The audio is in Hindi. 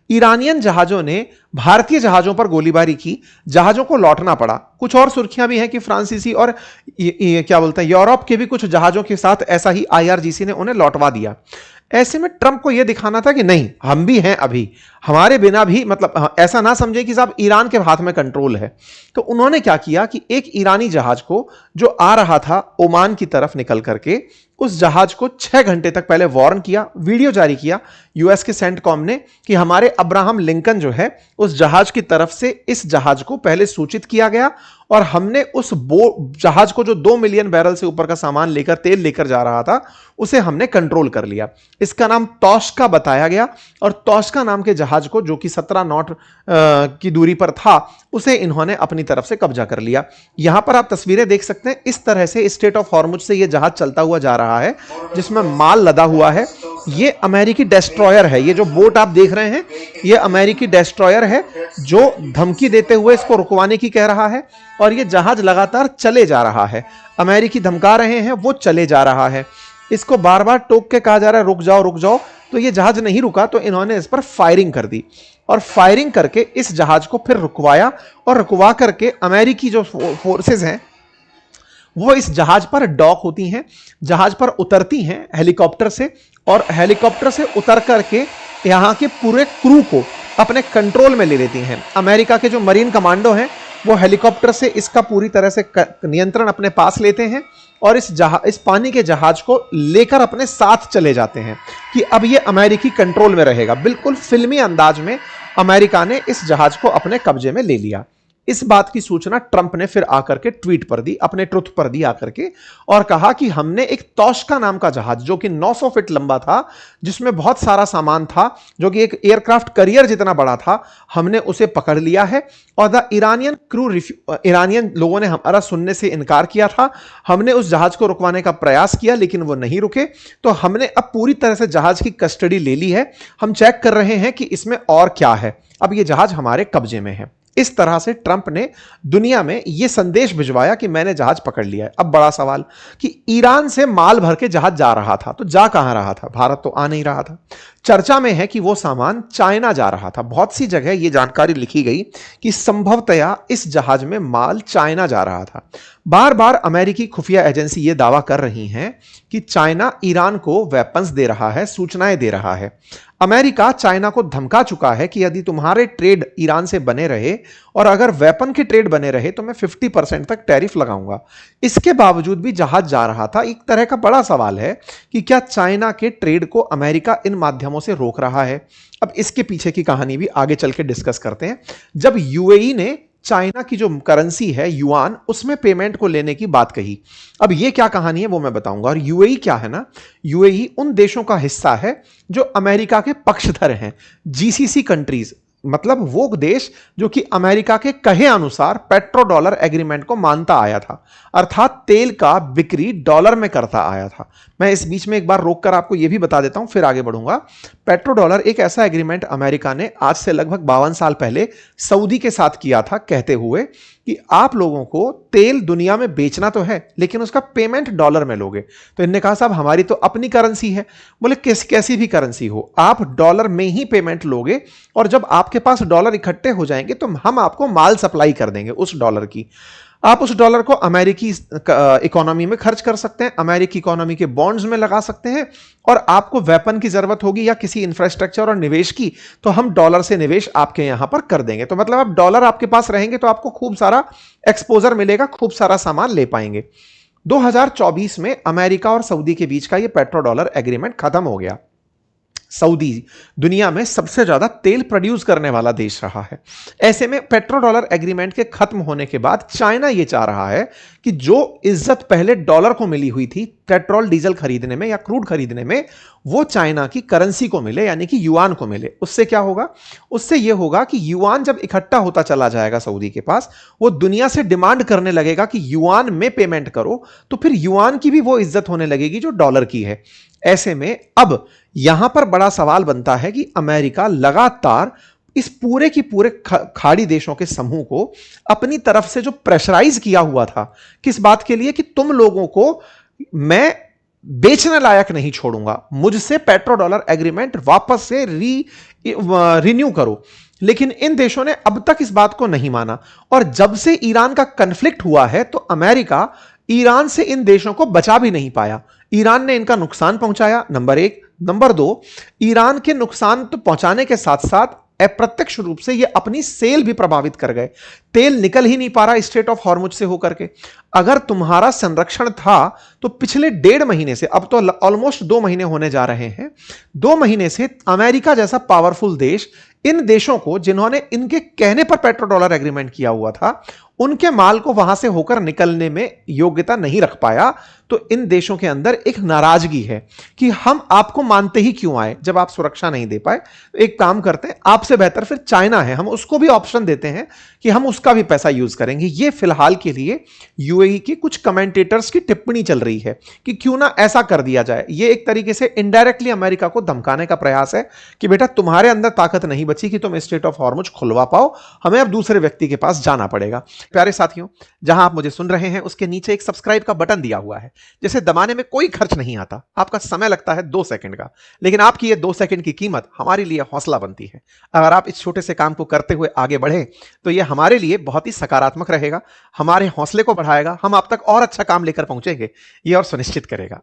ईरानियन जहाजों ने भारतीय जहाजों पर गोलीबारी की, जहाजों को लौटना पड़ा। कुछ और सुर्खियां भी हैं कि फ्रांसीसी और क्या बोलते हैं यूरोप के भी कुछ जहाजों के साथ ऐसा ही आईआरजीसी ने उन्हें लौटवा दिया। ऐसे में ट्रंप को यह दिखाना था कि नहीं, हम भी हैं, अभी हमारे बिना भी, मतलब ऐसा ना समझे कि साहब ईरान के हाथ में कंट्रोल है। तो उन्होंने क्या किया कि एक ईरानी जहाज को जो आ रहा था ओमान की तरफ निकल करके, उस जहाज को 6 घंटे तक पहले वार्न किया, वीडियो जारी किया यूएस के सेंटकॉम ने कि हमारे अब्राहम लिंकन जो है उस जहाज की तरफ से इस जहाज को पहले सूचित किया गया और हमने उस जहाज को जो 2 मिलियन बैरल से ऊपर का सामान लेकर, तेल लेकर जा रहा था, उसे हमने कंट्रोल कर लिया। इसका नाम तोश्का बताया गया और तोश्का नाम के जहाज को, जो कि 17 नॉट की दूरी पर था, उसे इन्होंने अपनी तरफ से कब्जा कर लिया। यहां पर आप तस्वीरें देख सकते हैं, इस तरह से स्ट्रेट ऑफ हॉर्मुज से यह जहाज चलता हुआ जा रहा है जिसमें माल लदा हुआ है। ये अमेरिकी डेस्ट्रॉयर है, ये जो बोट आप देख रहे हैं ये अमेरिकी डेस्ट्रॉयर है जो धमकी देते हुए इसको रुकवाने की कह रहा है और ये जहाज लगातार चले जा रहा है। अमेरिकी धमका रहे हैं, वो चले जा रहा है। इसको बार बार टोक के कहा जा रहा है रुक जाओ रुक जाओ, तो ये जहाज नहीं रुका, तो इन्होंने इस पर फायरिंग कर दी और फायरिंग करके इस जहाज को फिर रुकवाया और रुकवा करके अमेरिकी जो फोर्सेस हैं वो इस जहाज पर डॉक होती हैं, जहाज पर उतरती हैं हेलीकॉप्टर से और हेलीकॉप्टर से उतर करके यहां के पूरे क्रू को अपने कंट्रोल में ले लेती हैं। अमेरिका के जो मरीन कमांडो हैं वो हेलीकॉप्टर से इसका पूरी तरह से नियंत्रण अपने पास लेते हैं और इस पानी के जहाज को लेकर अपने साथ चले जाते हैं कि अब ये अमेरिकी कंट्रोल में रहेगा। बिल्कुल फिल्मी अंदाज में अमेरिका ने इस जहाज को अपने कब्जे में ले लिया। इस बात की सूचना ट्रंप ने फिर आकर के ट्वीट पर दी, अपने ट्रुथ पर दी आकर के, और कहा कि हमने एक तोश्का नाम का जहाज जो कि 900 फीट लंबा था, जिसमें बहुत सारा सामान था, जो कि एक एयरक्राफ्ट करियर जितना बड़ा था, हमने उसे पकड़ लिया है और द इरानियन क्रू इरानियन लोगों ने हमारा सुनने से इनकार किया था। हमने उस जहाज को रुकवाने का प्रयास किया लेकिन वो नहीं रुके, तो हमने अब पूरी तरह से जहाज की कस्टडी ले ली है। हम चेक कर रहे हैं कि इसमें और क्या है, अब ये जहाज हमारे कब्जे में है। इस तरह से ट्रंप ने दुनिया में यह संदेश भिजवाया कि मैंने जहाज पकड़ लिया है। अब बड़ा सवाल कि ईरान से माल भर के जहाज जा रहा था, तो जा कहां रहा था? भारत तो आ नहीं रहा था। चर्चा में है कि वो सामान चाइना जा रहा था। बहुत सी जगह यह जानकारी लिखी गई कि संभवतया इस जहाज में माल चाइना जा रहा था। बार बार अमेरिकी खुफिया एजेंसी यह दावा कर रही हैं कि चाइना ईरान को वेपन्स दे रहा है, सूचनाएं दे रहा है। अमेरिका चाइना को धमका चुका है कि यदि तुम्हारे ट्रेड ईरान से बने रहे और अगर वेपन के ट्रेड बने रहे तो मैं 50% तक टैरिफ लगाऊंगा। इसके बावजूद भी जहाज जा रहा था। एक तरह का बड़ा सवाल है कि क्या चाइना के ट्रेड को अमेरिका इन माध्यमों से रोक रहा है? अब इसके पीछे की कहानी भी आगे चल के डिस्कस करते हैं। जब यूएई ने चाइना की जो करेंसी है युआन, उसमें पेमेंट को लेने की बात कही। अब ये क्या कहानी है वो मैं बताऊंगा। और यूएई क्या है ना, यूएई उन देशों का हिस्सा है जो अमेरिका के पक्षधर हैं, जीसीसी कंट्रीज, मतलब वो देश जो कि अमेरिका के कहे अनुसार पेट्रो डॉलर एग्रीमेंट को मानता आया था, अर्थात तेल का बिक्री डॉलर में करता आया था। मैं इस बीच में एक बार रोककर आपको यह भी बता देता हूं, फिर आगे बढ़ूंगा। पेट्रो डॉलर एक ऐसा एग्रीमेंट अमेरिका ने आज से लगभग 52 साल पहले सऊदी के साथ किया था, कहते हुए कि आप लोगों को तेल दुनिया में बेचना तो है लेकिन उसका पेमेंट डॉलर में लोगे। तो इन्होंने कहा साहब हमारी तो अपनी करेंसी है। बोले कैसी भी करेंसी हो, आप डॉलर में ही पेमेंट लोगे और जब आपके पास डॉलर इकट्ठे हो जाएंगे तो हम आपको माल सप्लाई कर देंगे उस डॉलर की। आप उस डॉलर को अमेरिकी इकोनॉमी में खर्च कर सकते हैं, अमेरिकी इकोनॉमी के बॉन्ड्स में लगा सकते हैं, और आपको वेपन की जरूरत होगी या किसी इंफ्रास्ट्रक्चर और निवेश की, तो हम डॉलर से निवेश आपके यहां पर कर देंगे। तो मतलब आप डॉलर आपके पास रहेंगे तो आपको खूब सारा एक्सपोजर मिलेगा, खूब सारा सामान ले पाएंगे। 2024 में अमेरिका और सऊदी के बीच का यह पेट्रो डॉलर एग्रीमेंट खत्म हो गया। सऊदी दुनिया में सबसे ज्यादा तेल प्रोड्यूस करने वाला देश रहा है। ऐसे में पेट्रो डॉलर एग्रीमेंट के खत्म होने के बाद चाइना यह चाह रहा है कि जो इज्जत पहले डॉलर को मिली हुई थी पेट्रोल डीजल खरीदने में या क्रूड खरीदने में, वो चाइना की करेंसी को मिले, यानी कि युआन को मिले। उससे क्या होगा? उससे यह होगा कि युआन जब इकट्ठा होता चला जाएगा सऊदी के पास, वो दुनिया से डिमांड करने लगेगा कि युआन में पेमेंट करो, तो फिर युआन की भी वो इज्जत होने लगेगी जो डॉलर की है। ऐसे में अब यहां पर बड़ा सवाल बनता है कि अमेरिका लगातार इस पूरे की पूरे खाड़ी देशों के समूह को अपनी तरफ से जो प्रेशराइज किया हुआ था, किस बात के लिए? कि तुम लोगों को मैं बेचने लायक नहीं छोड़ूंगा, मुझसे पेट्रो डॉलर एग्रीमेंट वापस से री रिन्यू करो। लेकिन इन देशों ने अब तक इस बात को नहीं माना, और जब से ईरान का कन्फ्लिक्ट हुआ है तो अमेरिका ईरान से इन देशों को बचा भी नहीं पाया। ईरान ने इनका नुकसान पहुंचाया, नंबर एक। नंबर दो, ईरान के नुकसान तो पहुंचाने के साथ साथ अप्रत्यक्ष रूप से ये अपनी सेल भी प्रभावित कर गए। तेल निकल ही नहीं पा रहा स्ट्रेट ऑफ हॉर्मुज से होकर के। अगर तुम्हारा संरक्षण था तो पिछले 1.5 महीने से, अब तो ऑलमोस्ट 2 महीने होने जा रहे हैं, 2 महीने से अमेरिका जैसा पावरफुल देश इन देशों को, जिन्होंने इनके कहने पर पेट्रो डॉलर एग्रीमेंट किया हुआ था, उनके माल को वहां से होकर निकलने में योग्यता नहीं रख पाया। तो इन देशों के अंदर एक नाराजगी है कि हम आपको मानते ही क्यों आए जब आप सुरक्षा नहीं दे पाए। एक काम करते हैं, आपसे बेहतर फिर चाइना है, हम उसको भी ऑप्शन देते हैं कि हम उसका भी पैसा यूज करेंगे। ये फिलहाल के लिए यूएई के कुछ कमेंटेटर्स की टिप्पणी चल रही है कि क्यों ना ऐसा कर दिया जाए। ये एक तरीके से इनडायरेक्टली अमेरिका को धमकाने का प्रयास है कि बेटा तुम्हारे अंदर ताकत नहीं बची कि तुम स्ट्रेट ऑफ हॉर्मुज खुलवा पाओ, हमें अब दूसरे व्यक्ति के पास जाना पड़ेगा। प्यारे साथियों, जहां आप मुझे सुन रहे हैं उसके नीचे एक सब्सक्राइब का बटन दिया हुआ है, जिसे दबाने में कोई खर्च नहीं आता। आपका समय लगता है 2 सेकंड का, लेकिन आपकी ये 2 सेकंड की कीमत हमारे लिए हौसला बनती है। अगर आप इस छोटे से काम को करते हुए आगे बढ़े तो ये हमारे लिए बहुत ही सकारात्मक रहेगा, हमारे हौसले को बढ़ाएगा, हम आप तक और अच्छा काम लेकर पहुंचेंगे, ये और सुनिश्चित करेगा।